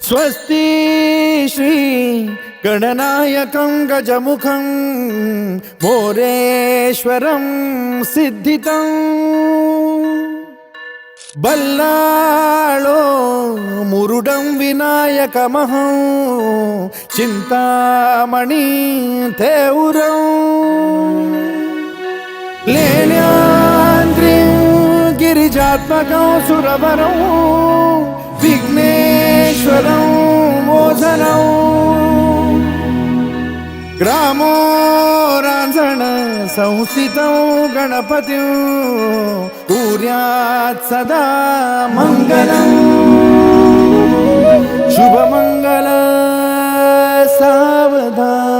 स्वस्ति श्री गणनायकं गजमुखं मोरेश्वरं सिद्धितं बल्लाळो मुरुडं विनायकमहं चिंतामणि थेऊरं लेण्याद्रिं गिरिजात्मकं सुरवरं विघ्नेश्वरं मोचनं ग्रामो रांजण संस्थितं गणपतिं कुर्यात् सदा मंगलं शुभमंगल सावधान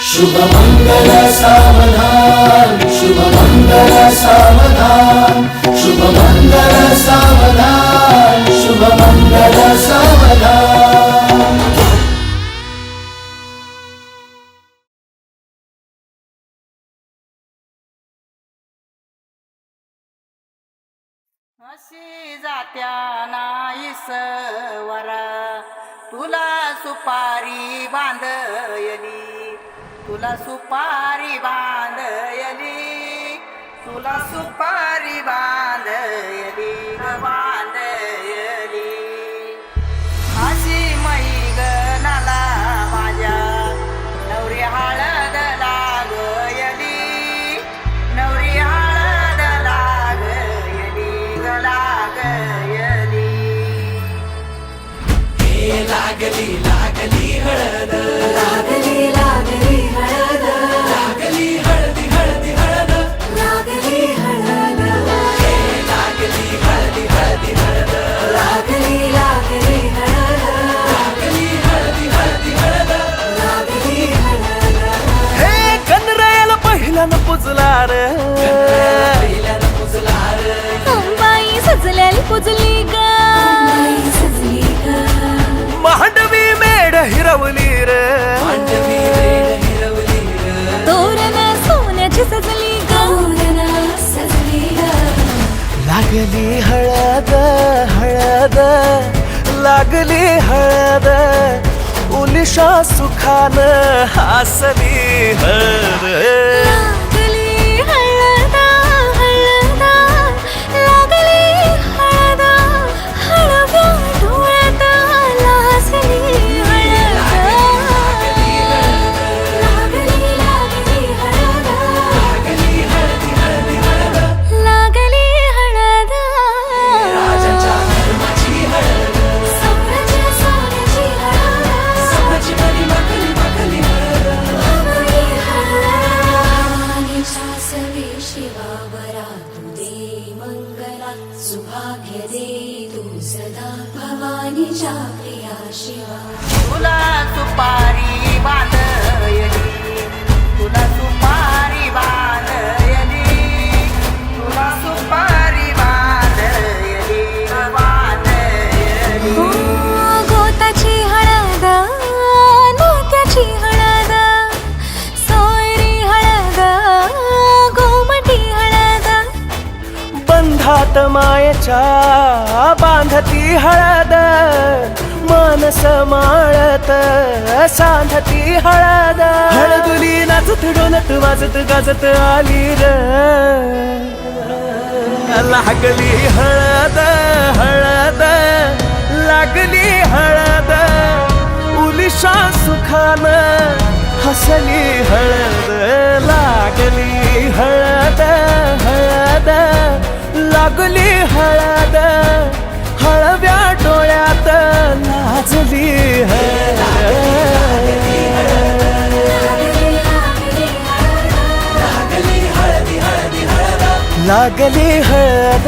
शुभमंगल सावधान शुभमंगल सावधान शुभमंगल सावधान शुभमंगल सावधान। अशी जात्या नाईसवरा तुला सुपारी बांधयली तुला सुपारी बांधयली तुला सुपारी बांधयली बांधयली अशी मैगनाला माझ्या नवरी हळद लागयली नवरी हळद लागयली लागयली हे लागली लागली हळद लागली लागली हळद लागली हळदी हळदी हळद लागली हळद हे लागली हळदी हळदी हळद लागली लागली हळद लागली हळदी हळदी हळद लागली हळद हे कनरायाला पहिल्यानं पुजला रे पहिल्यानं पुजला रे अंबाई सजल्याली पुजली ग अंबाई सजली ग मांडवी मेढ हिरवली रे मांडवी मेढ हिरवली रे तोरण सोन्याची सजली ग तोरण सजली ग लागली हळद हळद लागली हळद उलिशा सुखान हासली हळद लागली हळद हळद लागली हळद हळव्या डोळ्यात लाजली हळद लागली लागली हळद लागली हळदी हळदी हळद लागली हळद राजाच्या धर्माची हळद सोन्याची सोन्याची हळद सोन्याची मली मखली मखली हळद लागली हळद सवे शिवावरा तू दे मंगला सुभाग्य दे तू सदा भवानीच्या प्रिया शिवा तुला सुपारी बांधयली तुला सुपारी बांधयली तुला सुपारी बांधयली बांधयली गोताची हळद मोत्याची हळद सोयरी हळद गोमटी हळद बंधात मायेच्या बांधती हळद मानस माळत सांधती हळद हळदुली नाचत डोलत वाजत गाजत आली र लागली हळद हळद लागली हळद उलिशा सुखान हसली हळद लागली हळद हळद लागली हळद हळव्या डोळ्यात लाजली हळद लागली हळद